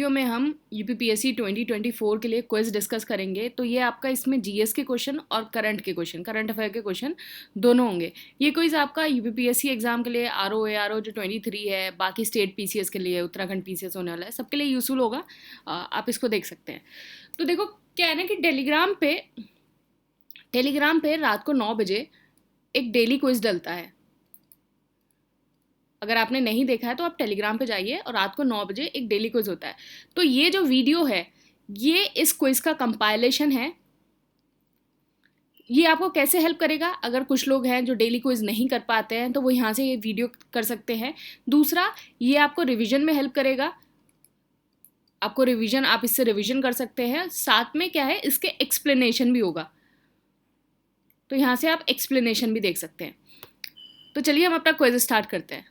Video में हम UPPSC 2024 के लिए क्विज डिस्कस करेंगे। तो ये आपका इसमें जीएस के क्वेश्चन और करंट अफेयर के क्वेश्चन दोनों होंगे। ये क्विज आपका यूपीपीएससी एग्जाम के लिए आरओ जो 23 है, बाकी स्टेट पीसीएस के लिए, उत्तराखंड पीसीएस होने वाला है, सबके लिए यूजफुल होगा। आप इसको देख सकते हैं। तो देखो क्या है ना कि टेलीग्राम पे रात को 9 बजे एक डेली क्विज डलता है। अगर आपने नहीं देखा है तो आप टेलीग्राम पे जाइए और रात को 9 बजे एक डेली क्विज होता है। तो ये जो वीडियो है ये इस क्विज का कंपाइलेशन है। ये आपको कैसे हेल्प करेगा? अगर कुछ लोग हैं जो डेली क्विज नहीं कर पाते हैं तो वो यहाँ से ये वीडियो कर सकते हैं। दूसरा, ये आपको रिवीजन में हेल्प करेगा। आप इससे रिवीजन कर सकते हैं। साथ में क्या है, इसके एक्सप्लेनेशन भी होगा, तो यहाँ से आप एक्सप्लेनेशन भी देख सकते हैं। तो चलिए हम अपना क्विज स्टार्ट करते हैं।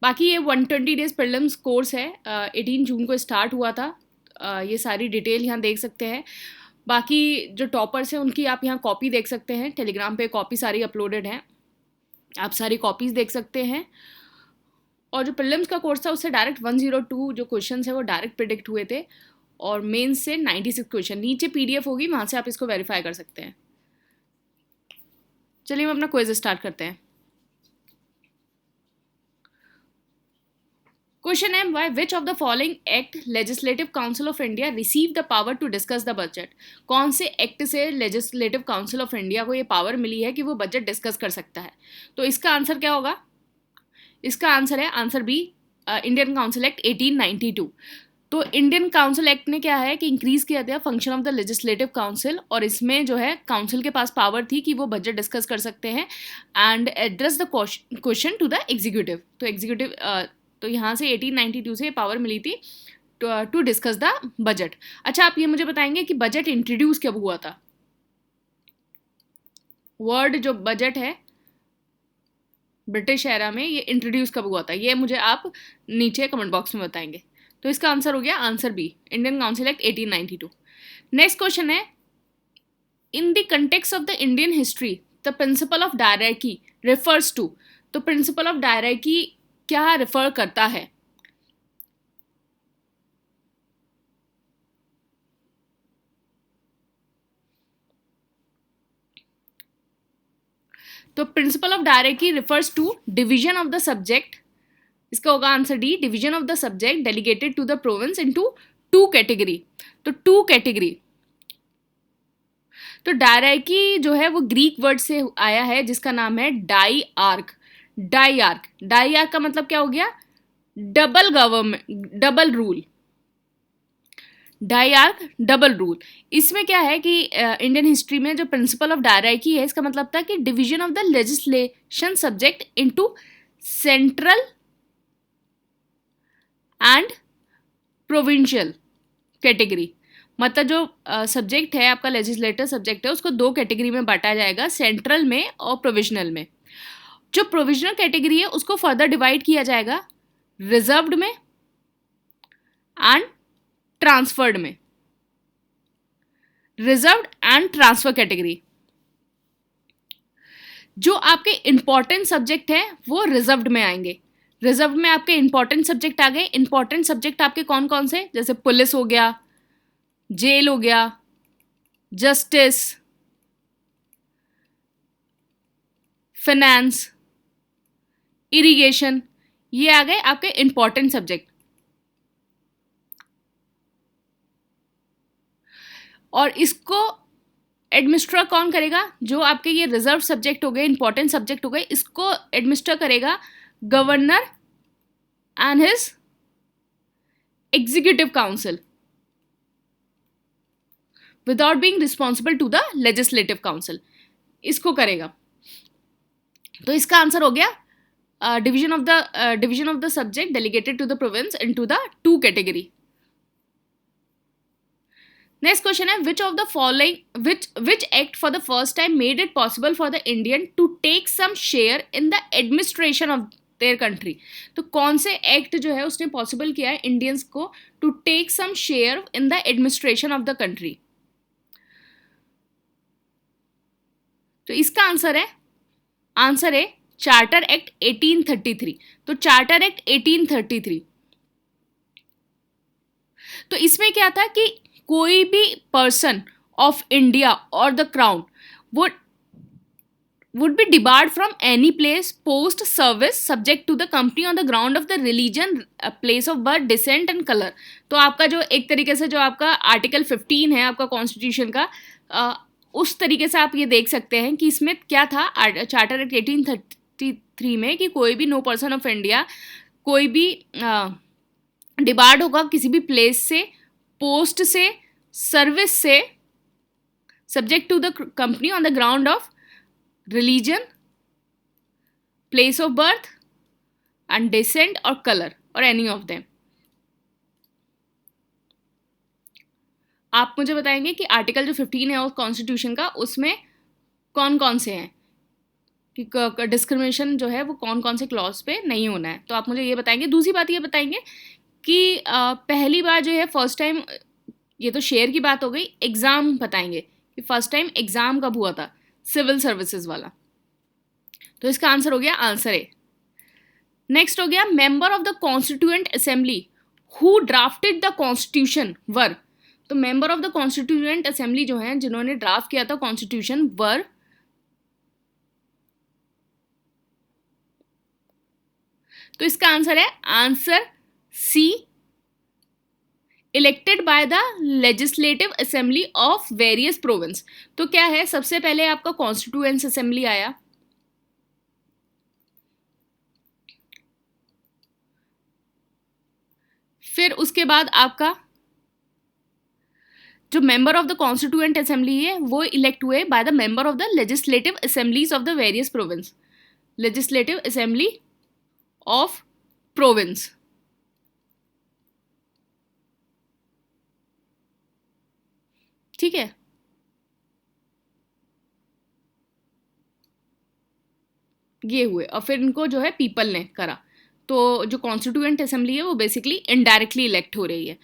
बाकी ये 120 डेज प्रीलिम्स कोर्स है, 18 जून को स्टार्ट हुआ था। ये सारी डिटेल यहाँ देख सकते हैं। बाकी जो टॉपर्स हैं उनकी आप यहाँ कॉपी देख सकते हैं। टेलीग्राम पे कॉपी सारी अपलोडेड हैं, आप सारी कॉपीज़ देख सकते हैं। और जो प्रीलिम्स का कोर्स था उससे डायरेक्ट 102 जो क्वेश्चन है वो डायरेक्ट प्रिडिक्ट हुए थे, और मेंस से 96 क्वेश्चन। नीचे पीडीएफ होगी, वहाँ से आप इसको वेरीफाई कर सकते हैं। चलिए हम अपना क्विज स्टार्ट करते हैं। क्वेश्चन है, by which of the following act legislative council of India receive the power to discuss the budget? कौन से एक्ट से लेजिस्लेटिव काउंसिल ऑफ इंडिया को ये पावर मिली है कि वो बजट डिस्कस कर सकता है? तो इसका आंसर क्या होगा? इसका आंसर है answer B, Indian council act 1892। तो इंडियन काउंसिल एक्ट ने क्या है कि इंक्रीज किया था function of the legislative council, और इसमें जो है काउंसिल के पास पावर थी कि वो बजट डिस्कस कर सकते हैं and address the question to the executive. तो यहाँ से 1892 से पावर मिली थी टू डिस्कस द बजट। अच्छा, आप ये मुझे बताएंगे कि बजट इंट्रोड्यूस कब हुआ था? वर्ड जो बजट है ब्रिटिश एरा में, ये इंट्रोड्यूस कब हुआ था? ये मुझे आप नीचे कमेंट बॉक्स में बताएंगे। तो इसका आंसर हो गया answer B, Indian council act 1892। Next question है, in the context of the Indian history the principle of dyarchy refers to. तो प्रिंसिपल ऑफ डायरैकी क्या रेफर करता है? तो principle of dyarchy refers to division of the subject. इसका होगा answer D, division of the subject delegated to the province into two category. तो two category, तो dyarchy जो है वो ग्रीक वर्ड से आया है जिसका नाम है डाई आर्क। डाई आर्क का मतलब क्या हो गया? Double government, double rule. Diarchy double rule. इसमें क्या है कि इंडियन हिस्ट्री में जो प्रिंसिपल ऑफ डायरैकी है, इसका मतलब था कि division of the legislation subject into central and provincial category. मतलब जो सब्जेक्ट है आपका, लेजिस्लेटिव सब्जेक्ट है, उसको दो कैटेगरी में बांटा जाएगा, सेंट्रल में और प्रोविजनल में। जो प्रोविजनल कैटेगरी है उसको फर्दर डिवाइड किया जाएगा रिजर्व्ड में एंड ट्रांसफर्ड में। Reserved and transfer category. जो आपके इंपॉर्टेंट सब्जेक्ट है वो रिजर्व्ड में आएंगे। रिजर्व में आपके इंपॉर्टेंट सब्जेक्ट आ गए। इंपॉर्टेंट सब्जेक्ट आपके कौन कौन से? जैसे पुलिस हो गया, जेल हो गया, जस्टिस, फाइनेंस, इरिगेशन, ये आ गए आपके इंपॉर्टेंट सब्जेक्ट। और इसको एडमिनिस्टर कौन करेगा? जो आपके ये रिजर्व सब्जेक्ट हो गए, इंपॉर्टेंट सब्जेक्ट हो गए, इसको एडमिनिस्टर करेगा governor and his executive council without being responsible to the legislative council. इसको करेगा। तो इसका आंसर हो गया division of the subject delegated to the province into the two category. Next question है, which act for the first time made it possible for the Indian to take some share in the administration of their country? तो कौन से act जो है उसने possible किया है Indians को to take some share in the administration of the country? तो इसका आंसर है चार्टर एक्ट 1833। तो चार्टर एक्ट 1833 तो इसमें क्या था कि कोई भी पर्सन ऑफ इंडिया और the crown would be debarred from any place, post, service subject to the company on the ground of the religion, place of birth, descent and color. तो आपका जो एक तरीके से जो आपका आर्टिकल 15 है आपका कॉन्स्टिट्यूशन का, उस तरीके से आप ये देख सकते हैं कि इसमें क्या था चार्टर एक्ट 1833 में कि कोई भी नो पर्सन ऑफ इंडिया कोई भी डिबार्ड होगा किसी भी प्लेस से, पोस्ट से, सर्विस से, subject to the company on the ground of religion, place of birth and descent or color or any of them. आप मुझे बताएंगे कि आर्टिकल जो 15 है उस कॉन्स्टिट्यूशन का, उसमें कौन कौन से हैं कि डिस्क्रिमिनेशन जो है वो कौन कौन से क्लॉज पे नहीं होना है, तो आप मुझे ये बताएंगे. दूसरी बात ये बताएंगे कि पहली बार जो है फर्स्ट टाइम, ये तो शेयर की बात हो गई, एग्ज़ाम बताएंगे कि फर्स्ट टाइम एग्ज़ाम कब हुआ था सिविल सर्विसेज वाला. तो इसका आंसर हो गया आंसर ए. नेक्स्ट हो गया member of the constituent assembly who drafted the constitution were. तो member of the constituent assembly जो है जिन्होंने ड्राफ्ट किया था कॉन्स्टिट्यूशन वर, तो इसका आंसर है answer C, elected by the legislative assembly of various province. तो क्या है, सबसे पहले आपका कॉन्स्टिट्यूएंट असेंबली आया, फिर उसके बाद आपका जो member of the constituent assembly है वो इलेक्ट हुए by the member of the legislative assemblies of the various province. Legislative assembly of province. ठीक है, ये हुए और फिर इनको जो है पीपल ने करा. तो जो कॉन्स्टिट्यूएंट असेंबली है वो बेसिकली इनडायरेक्टली इलेक्ट हो रही है.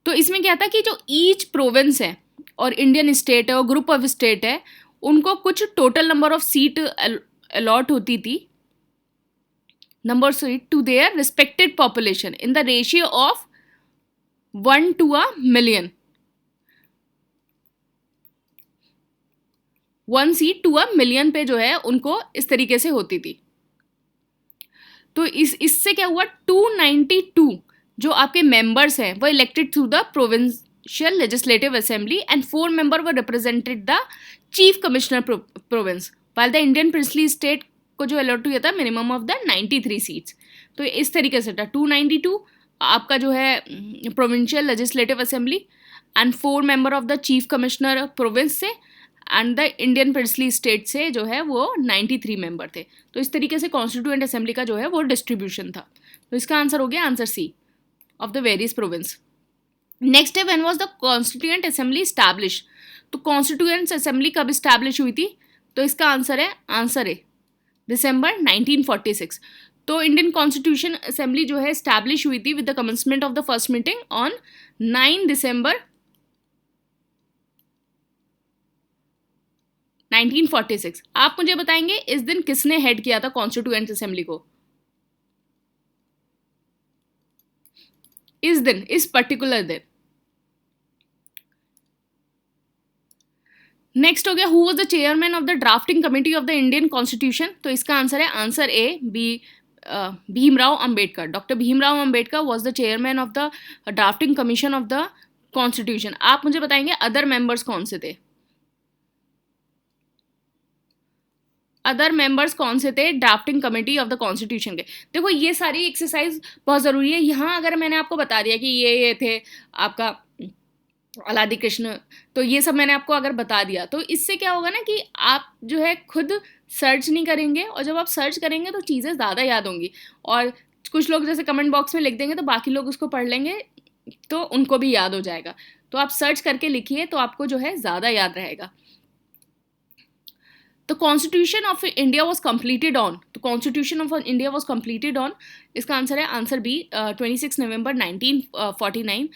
तो इसमें क्या था कि जो ईच प्रोविंस है और इंडियन स्टेट है और ग्रुप ऑफ स्टेट है, उनको कुछ total number of seat allot होती थी, number of seat to their respected population in the ratio of 1 to a million. 1 seat to a million पे जो है उनको इस तरीके से होती थी. तो इससे क्या हुआ, 292 जो आपके मेंबर्स हैं वो elected through the provincial legislative assembly and 4 member were represented the chief commissioner province, while the Indian princely state को जो अलॉट हुआ था मिनिमम ऑफ द 93 सीट्स. तो इस तरीके से था 292 आपका जो है provincial legislative assembly and 4 member of the chief commissioner province से and the Indian princely state से जो है वो 93 मेंबर थे. तो इस तरीके से कॉन्स्टिट्यूएंट असेंबली का जो है वो डिस्ट्रीब्यूशन था. तो इसका आंसर हो गया answer C of the various province. Next है when was the constituent assembly establish. तो कॉन्स्टिट्यूएंट असेंबली कब स्टैब्लिश हुई थी, तो इसका आंसर है आंसर ए, दिसंबर 1946. तो इंडियन कॉन्स्टिट्यूशन असेंबली जो है स्टैब्लिश हुई थी with the commencement of the first meeting on 9 दिसंबर 1946. आप मुझे बताएंगे इस दिन किसने हेड किया था कॉन्स्टिट्यूएंट असेंबली को, इस दिन, इस पर्टिकुलर दिन. नेक्स्ट हो गया who was the chairman of the drafting committee of the Indian constitution. तो इसका आंसर है answer A, Bhimrao Ambedkar. Doctor Bhimrao Ambedkar was the chairman of the drafting commission of the constitution. आप मुझे बताएंगे अदर मेंबर्स कौन से थे, अदर मेंबर्स कौन से थे drafting committee of the constitution के. देखो ये सारी एक्सरसाइज बहुत ज़रूरी है. यहाँ अगर मैंने आपको बता दिया कि ये थे आपका अलादी कृष्ण, तो ये सब मैंने आपको अगर बता दिया तो इससे क्या होगा ना कि आप जो है खुद सर्च नहीं करेंगे, और जब आप सर्च करेंगे तो चीज़ें ज़्यादा याद होंगी. और कुछ लोग जैसे कमेंट बॉक्स में लिख देंगे तो बाकी लोग उसको पढ़ लेंगे तो उनको भी याद हो जाएगा. तो आप सर्च करके लिखिए तो आपको जो है ज़्यादा याद रहेगा. The Constitution of India was completed on. The Constitution of India was completed on. इसका आंसर है आंसर बी, 26 नवंबर 1949.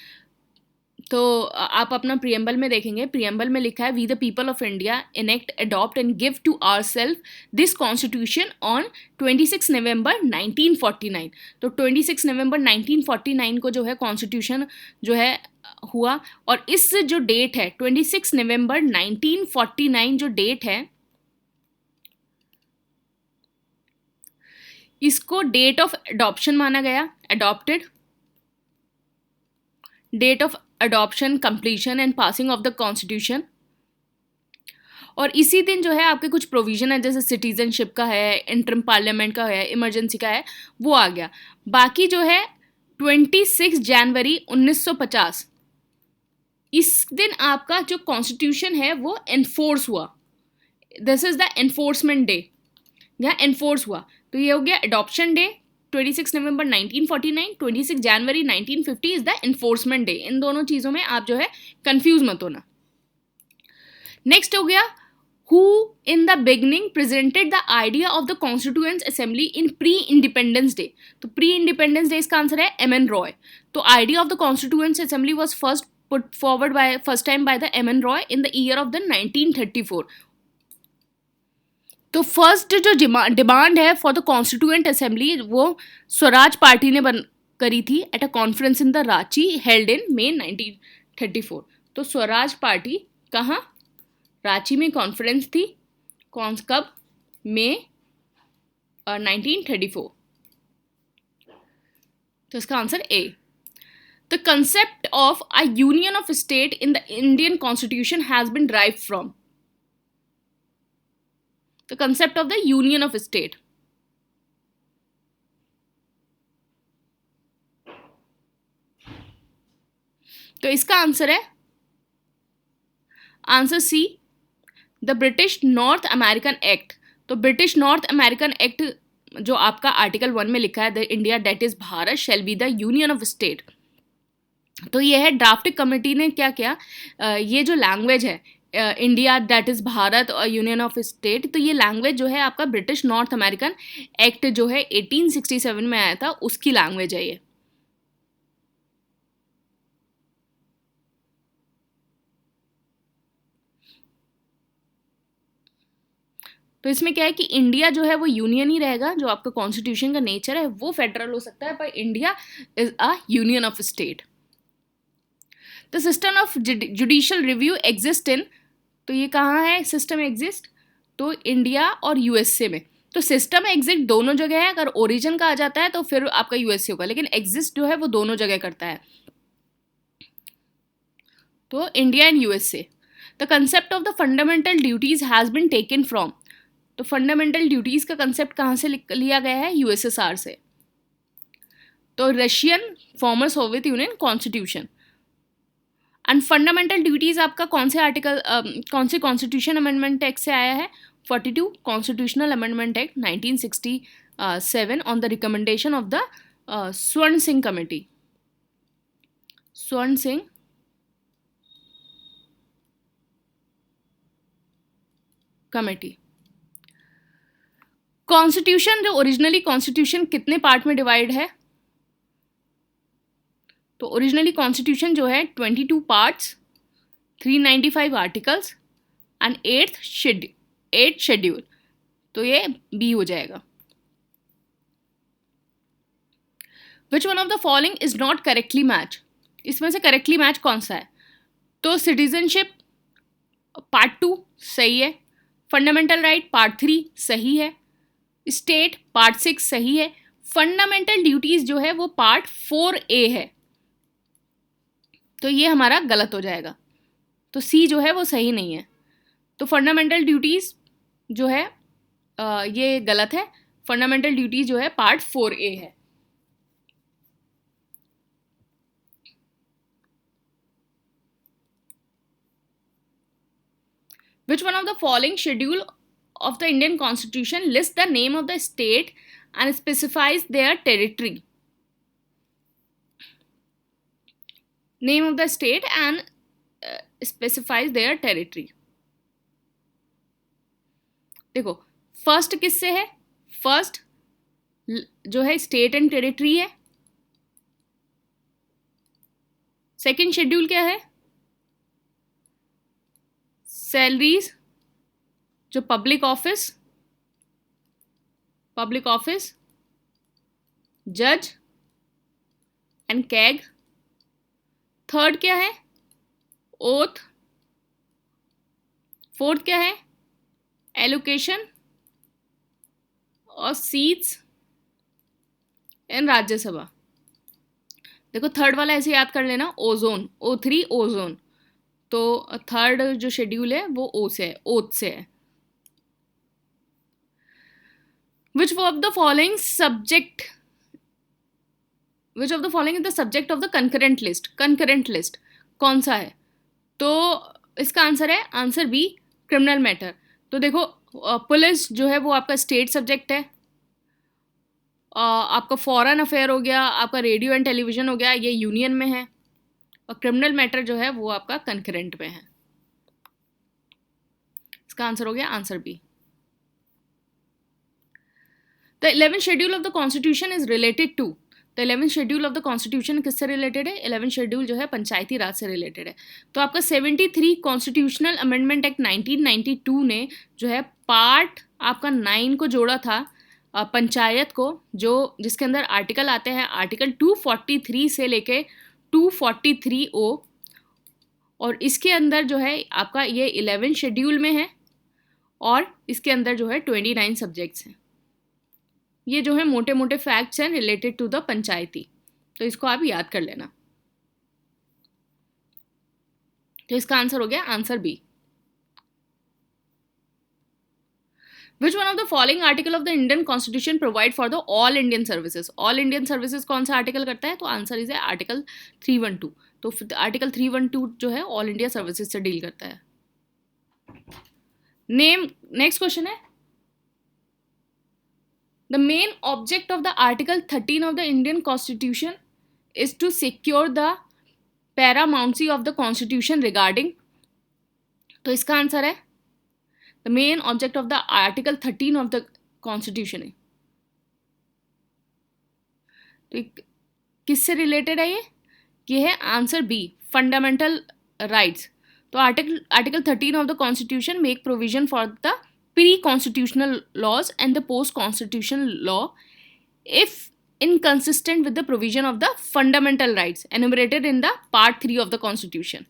तो आप अपना प्रियम्बल में देखेंगे, प्रियम्बल में लिखा है we the people of India enact adopt and give to our self this constitution on 26 November 1949। तो 26 नवंबर 1949 को जो है कॉन्स्टिट्यूशन जो है हुआ, और इस जो डेट है 26 नवंबर 1949 जो डेट है, इसको डेट ऑफ अडॉप्शन माना गया, adopted, date of adoption, completion and passing of the constitution. और इसी दिन जो है आपके कुछ प्रोविजन है, जैसे सिटीजनशिप का है, इंटरम पार्लियामेंट का है, इमरजेंसी का है, वो आ गया। बाकी जो है 26 जनवरी 1950, इस दिन आपका जो कॉन्स्टिट्यूशन है वो एनफोर्स हुआ। This is the enforcement day, यहाँ एनफोर्स हुआ। तो ये हो गया adoption day 26 November 1949, 26 January 1950 is the enforcement day. इन दोनों चीज़ों में आप जो है कंफ्यूज मत होना। नेक्स्ट हो गया who in the beginning presented the idea of the constituent assembly in pre independence day. तो प्री इंडिपेंडेंस डे इसका आंसर है एम.एन. रॉय। तो idea of the constituent assembly was first put forward by first time by the M.N.. Roy in the year of the 1934। तो first जो demand है for the constituent assembly वो Swaraj party ने करी थी at a conference in the Ranchi held in May 1934। तो Swaraj party कहाँ, रांची में कॉन्फ्रेंस थी, कब, मई 1934। तो इसका answer A. The concept of a union of state in the Indian constitution has been derived from the concept of the union of state। तो इसका answer है answer C, the British North American act. तो British North American act जो आपका article 1 में लिखा है, the India that is Bharat shall be the union of state. तो ये है ड्राफ्टिंग कमेटी ने क्या किया, ये जो लैंग्वेज है इंडिया दैट इज़ भारत और यूनियन ऑफ स्टेट, तो ये लैंग्वेज जो है आपका ब्रिटिश नॉर्थ अमेरिकन एक्ट जो है 1867 में आया था, उसकी लैंग्वेज है ये। तो इसमें क्या है कि इंडिया जो है वो यूनियन ही रहेगा, जो आपका कॉन्स्टिट्यूशन का नेचर है वो फेडरल हो सकता है, पर India is a union of state. The system of judicial review exist in, तो ये कहाँ है सिस्टम एग्जिस्ट, तो इंडिया और यूएसए में। तो सिस्टम एग्जिस्ट दोनों जगह है, अगर ओरिजिन का आ जाता है तो फिर आपका यूएसए होगा, लेकिन एग्जिस्ट जो है वो दोनों जगह करता है, तो India and USA. The concept of the fundamental duties has been taken from, तो फंडामेंटल ड्यूटीज का कंसेप्ट कहाँ से लिया गया है, यूएसएसआर से। तो Russian former Soviet union constitution. And fundamental duties आपका कौन से आर्टिकल कौन से कॉन्स्टिट्यूशन अमेंडमेंट एक्ट से आया है, 42 constitutional amendment act 1967 on the recommendation of the स्वर्ण सिंह कमेटी, स्वर्ण सिंह कमेटी। कॉन्स्टिट्यूशन जो ओरिजिनली कॉन्स्टिट्यूशन कितने पार्ट में डिवाइड है, तो ओरिजिनली कॉन्स्टिट्यूशन जो है 22 पार्ट्स, 395 आर्टिकल्स एंड 8 शेड्यूल, तो ये बी हो जाएगा। Which one of the following is not correctly match, इसमें से करेक्टली मैच कौन सा है, तो सिटीजनशिप पार्ट 2 सही है, फंडामेंटल राइट पार्ट 3 सही है, स्टेट पार्ट 6 सही है, फंडामेंटल ड्यूटीज जो है वो पार्ट 4A है, तो ये हमारा गलत हो जाएगा, तो सी जो है वो सही नहीं है। तो फंडामेंटल ड्यूटीज जो है ये गलत है, फंडामेंटल ड्यूटीज जो है पार्ट 4A है। Which one of the following schedule of the Indian Constitution lists the name of the state and specifies their territory? Name of the state and specifies their territory. देखो first किससे है, first जो है state and territory है, second schedule क्या है? Salaries, जो public office, जज एंड कैग। थर्ड क्या है? ओथ। फोर्थ क्या है? एलोकेशन और सीट्स इन राज्यसभा। देखो थर्ड वाला ऐसे याद कर लेना, ओजोन, O3 ओजोन। तो थर्ड जो शेड्यूल है वो ओ से है, ओथ से है। Which of the following is the subject of the concurrent list? concurrent list कौन सा है? तो इसका आंसर है आंसर बी, क्रिमिनल मैटर। तो देखो पुलिस जो है वो आपका स्टेट सब्जेक्ट है, आपका फॉरेन अफेयर हो गया, आपका रेडियो एंड टेलीविजन हो गया, ये यूनियन में है, और क्रिमिनल मैटर जो है वो आपका कंकरेंट में है। इसका आंसर हो गया answer B. The 11th schedule of the constitution is related to. The 11th schedule of the constitution किससे रिलेटेड है? 11th शेड्यूल जो है पंचायती राज से रिलेटेड है। तो आपका 73 कॉन्स्टिट्यूशनल अमेंडमेंट एक्ट 1992 ने जो है पार्ट आपका 9 को जोड़ा था पंचायत को, जो जिसके अंदर आर्टिकल आते हैं आर्टिकल 243 से लेके 243O, और इसके अंदर जो है आपका ये 11th शेड्यूल में है, और इसके अंदर जो है 29 सब्जेक्ट्स हैं। ये जो है मोटे मोटे फैक्ट्स हैं रिलेटेड टू द पंचायती, तो इसको आप याद कर लेना। तो इसका आंसर हो गया answer B. Which one of the following article of the Indian Constitution provide for the all Indian services? all Indian services कौन सा आर्टिकल करता है? तो आंसर इज है आर्टिकल 312। तो आर्टिकल 312 जो है ऑल इंडिया सर्विसेज से डील करता है। नेक्स्ट क्वेश्चन है, the main object of the article 13 of the Indian Constitution is to secure the paramountcy of the Constitution regarding। तो इसका आंसर है the main object of the article 13 of the Constitution है। तो किससे related है ये है आंसर बी, फंडामेंटल राइट्स। तो article 13 of the constitution make provision for the pre-constitutional laws and the post-constitutional law if inconsistent with the provision of the fundamental rights enumerated in the part 3 of the constitution।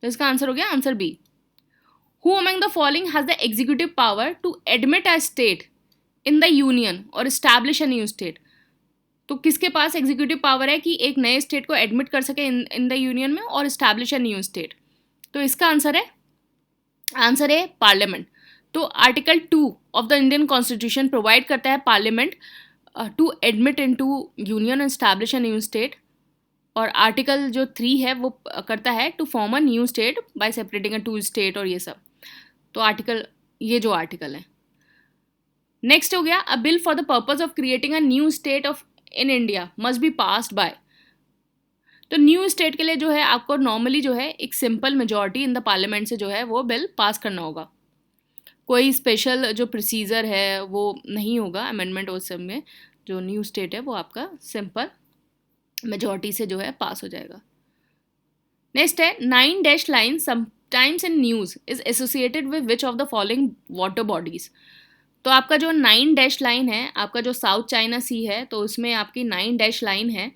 तो इसका answer हो गया answer B. Who among the following has the executive power to admit a state in the union or establish a new state? तो किसके पास executive power है कि एक नए स्टेट को एडमिट कर सके इन द यूनियन में और एस्टैब्लिश अ न्यू स्टेट? तो इसका आंसर है पार्लियामेंट। तो article 2 of the Indian constitution provide करता है parliament to admit into union and establish a new state, और आर्टिकल जो 3 है वो करता है to form a new state by separating a 2 state और ये सब। तो ये जो आर्टिकल है। नेक्स्ट हो गया, अ bill for the purpose of creating a new state of in India must be passed by. तो न्यू स्टेट के लिए जो है आपको नॉर्मली जो है एक simple majority in the parliament से जो है वो बिल पास करना होगा। कोई स्पेशल जो प्रोसीजर है वो नहीं होगा अमेंडमेंट उस समय, जो न्यू स्टेट है वो आपका सिंपल मेजॉरिटी से जो है पास हो जाएगा। नेक्स्ट है, 9 dash line sometimes in news is associated with which of the following water bodies. तो आपका जो 9 डैश लाइन है, आपका जो साउथ चाइना सी है, तो उसमें आपकी 9 डैश लाइन है।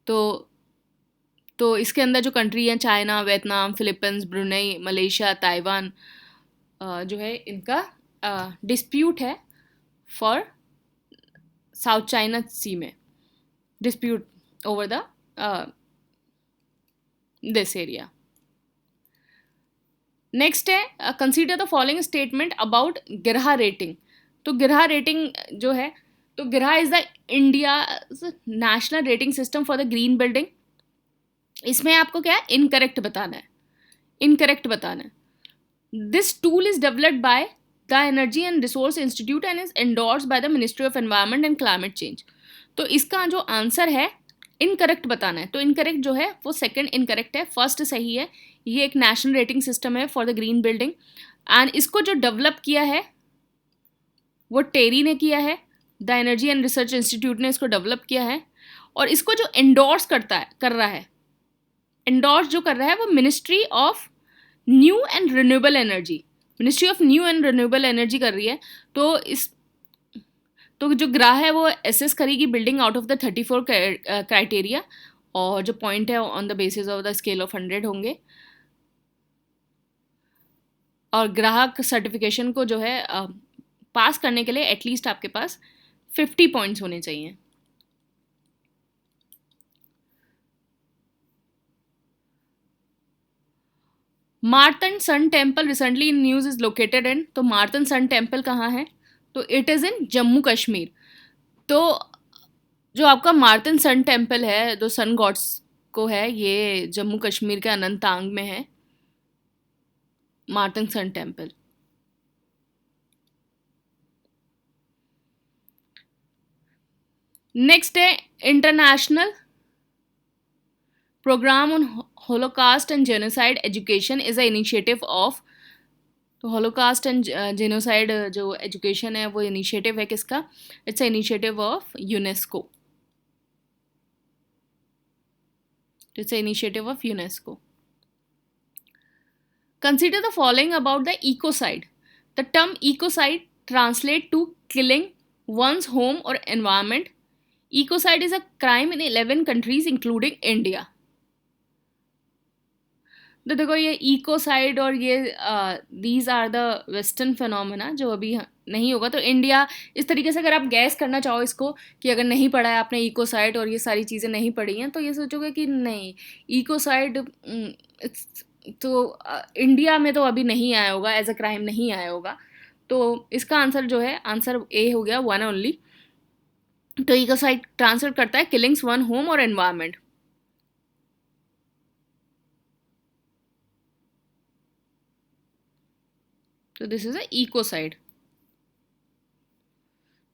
तो इसके अंदर जो कंट्री है China, Vietnam, Philippines, Brunei, Malaysia, Taiwan जो है इनका डिस्प्यूट है फॉर साउथ चाइना सी में, dispute over the this area. Next है, consider the following statement about गिरहा रेटिंग। तो गिरहा रेटिंग जो है, तो गिरहा is the India national rating system for the green building. इसमें आपको क्या है, इनकरेक्ट बताना है। This tool is developed by the energy and resource institute and is endorsed by the ministry of environment and climate change. तो इसका जो answer है इनकरेक्ट बताना है। तो इनकरेक्ट जो है वो सेकंड इनकरेक्ट है, फर्स्ट सही है। ये एक नेशनल रेटिंग सिस्टम है for the green building, and इसको जो डेवलप किया है वो टेरी ने किया है, the energy and research institute ने इसको डेवलप किया है, और इसको जो एंडोर्स कर रहा है, एंडोर्स जो कर रहा है वो ministry of new and renewable energy, ministry of new and renewable energy कर रही है। तो जो ग्राह है वो एसेस करेगी building out of the 34 criteria, और जो पॉइंट है on the basis of the scale of 100 होंगे, और ग्राहक सर्टिफिकेशन को जो है पास करने के लिए एटलीस्ट आपके पास 50 पॉइंट्स होने चाहिए। Martand sun temple recently in news is located in, तो मार्तन सन टेम्पल कहाँ है, तो it is in Jammu Kashmir. तो जो आपका मार्तन सन टेम्पल है, जो सन गॉड्स को है, ये जम्मू कश्मीर के अनंतनाग में है मार्तन सन टेम्पल। नेक्स्ट है international program on holocaust and genocide education is a initiative of, तो होलोकास्ट एंड जेनोसाइड जो एजुकेशन है वो इनिशिएटिव है किसका, it's a initiative of UNESCO, it's a initiative of UNESCO. Consider the following about the ecocide. The term ecocide translates to killing one's home or environment. Ecocide is a crime in 11 countries including India. तो देखो ये ecocide और ये these are the western phenomena जो अभी नहीं होगा। तो इंडिया इस तरीके से, अगर आप गैस करना चाहो इसको कि अगर नहीं पढ़ा है आपने इकोसाइड और ये सारी चीज़ें नहीं पढ़ी हैं, तो ये सोचोगे कि नहीं इकोसाइड तो इंडिया में तो अभी नहीं आया होगा, एज अ क्राइम नहीं आया होगा। तो इसका आंसर जो है, आंसर ए हो गया, वन ओनली। तो इकोसाइड ट्रांसफर करता है किलिंग्स वन होम और एनवायरमेंट। तो this is a ecocide.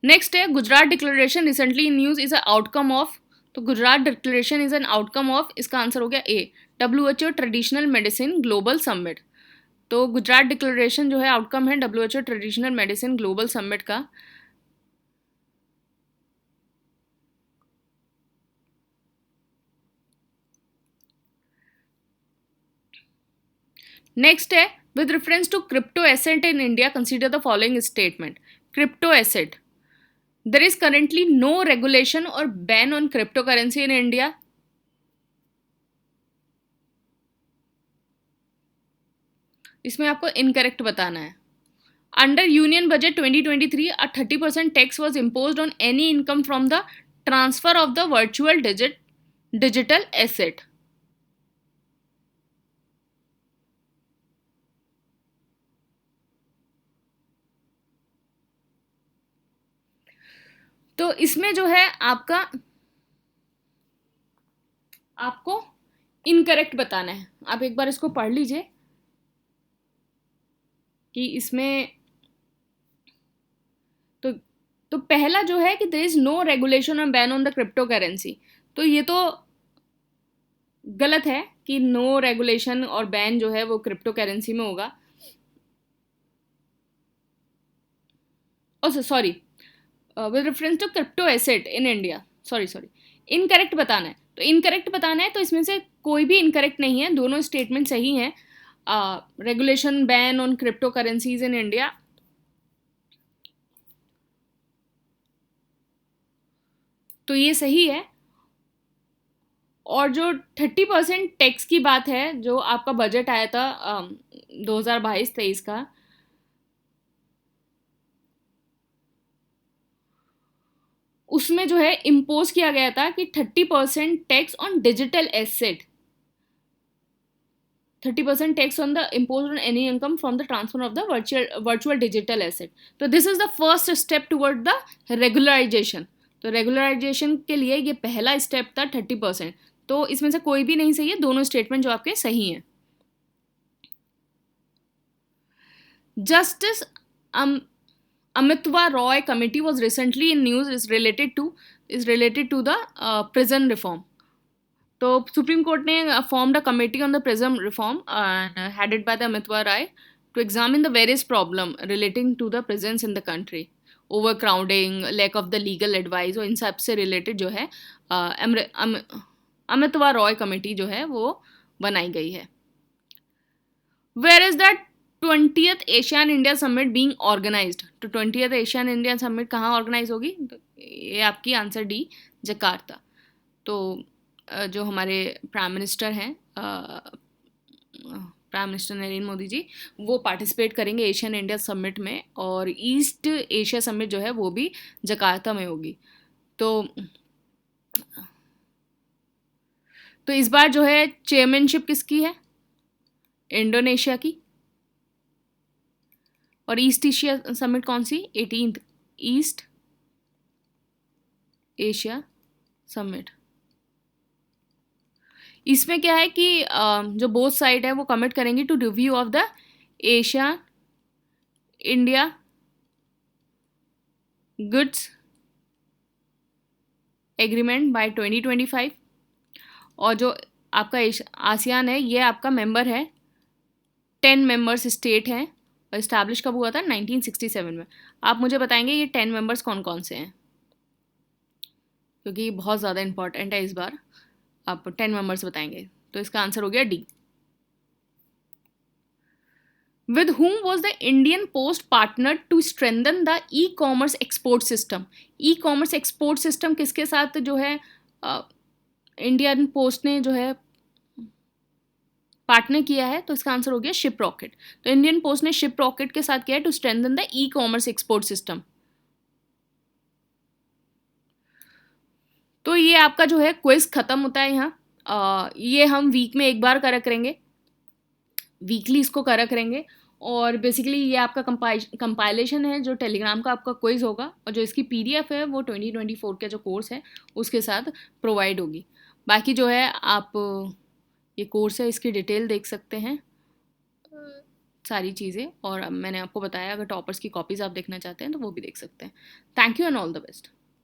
Next है Gujarat declaration recently in news is a outcome of, तो Gujarat declaration is an outcome of, इसका आंसर हो गया A, WHO traditional medicine global summit. तो गुजरात डिक्लेरेशन जो है आउटकम है WHO traditional medicine global summit का। नेक्स्ट है with reference to crypto asset in India consider the following statement. Crypto asset, there is currently no regulation और ban on crypto currency in India. इसमें आपको incorrect बताना है। Under union budget 2023 a 30% टैक्स was imposed on any income from the transfer of the virtual digital asset. तो इसमें जो है आपको इनकरेक्ट बताना है। आप एक बार इसको पढ़ लीजिए कि इसमें तो पहला जो है कि देयर इज नो रेगुलेशन और ban on the crypto currency, तो ये तो गलत है कि नो रेगुलेशन और बैन जो है वो क्रिप्टो करेंसी में होगा। Sorry, with reference to crypto asset in India, sorry incorrect बताना है। तो इनकरेक्ट बताना है, तो इसमें से कोई भी इनकरेक्ट नहीं है, दोनों स्टेटमेंट सही हैं। Regulation ban on crypto currencies in India, तो ये सही है। और जो 30% टैक्स की बात है, जो आपका बजट आया था 2022-23 का, उसमें जो है इम्पोज किया गया था कि 30% tax on digital asset, 30% tax on the imposed on any income from the transfer of the virtual digital asset. तो this is the first step toward the regularization. तो regularization के लिए ये पहला स्टेप था 30%। तो इसमें से कोई भी नहीं सही है, दोनों स्टेटमेंट जो आपके सही हैं। Justice Amitwa Roy committee was recently in news is related to the prison reform. तो सुप्रीम कोर्ट ने formed a committee on the prison reform headed by the Amitava Roy to examine the various problem relating to the prisons in the country. Over crowding, lack of the legal advice, और इन सब से related जो है अमितवा Roy committee जो है वो बनाई गई है. Where is the 20th Asian India summit being organized? तो 20th एशियन इंडिया समिट कहाँ ऑर्गेनाइज होगी? तो ये आपकी आंसर डी, जकार्ता. तो जो हमारे प्राइम मिनिस्टर हैं, प्राइम मिनिस्टर नरेंद्र मोदी जी, वो पार्टिसिपेट करेंगे एशियन इंडिया समिट में, और ईस्ट एशिया समिट जो है वो भी जकार्ता में होगी. तो इस बार जो है चेयरमैनशिप किसकी है? इंडोनेशिया की. और ईस्ट एशिया समिट कौन सी? 18th east Asia summit. इसमें क्या है कि जो बोथ साइड है वो कमिट करेंगी to review of the Asia India goods agreement by 2025. और जो आपका आसियान है ये आपका मेंबर है, 10 मेंबर्स स्टेट हैं, और इस्टेब्लिश कब हुआ था? 1967 में. आप मुझे बताएंगे ये 10 मेंबर्स कौन कौन से हैं, क्योंकि बहुत ज़्यादा इंपॉर्टेंट है इस बार. आप 10 मेंबर्स बताएंगे. तो इसका आंसर हो गया D. With whom was the Indian Post partnered to strengthen the e-commerce export system? E-commerce export system किसके साथ जो है इंडियन पोस्ट ने जो है पार्टनर किया है? तो इसका आंसर हो गया शिप रॉकेट. तो इंडियन पोस्ट ने शिप रॉकेट के साथ किया है to strengthen the e-commerce export system. तो ये आपका जो है क्विज खत्म होता है यहाँ. ये हम वीक में एक बार करा करेंगे, वीकली इसको करा करेंगे. और बेसिकली ये आपका कंपाइलेशन है जो टेलीग्राम का आपका क्विज होगा, और जो इसकी पीडीएफ है वो 2024 का जो कोर्स है उसके साथ प्रोवाइड होगी. बाकी जो है आप ये कोर्स है इसकी डिटेल देख सकते हैं, सारी चीज़ें. और मैंने आपको बताया अगर टॉपर्स की कॉपीज़ आप देखना चाहते हैं तो वो भी देख सकते हैं. Thank you and all the best.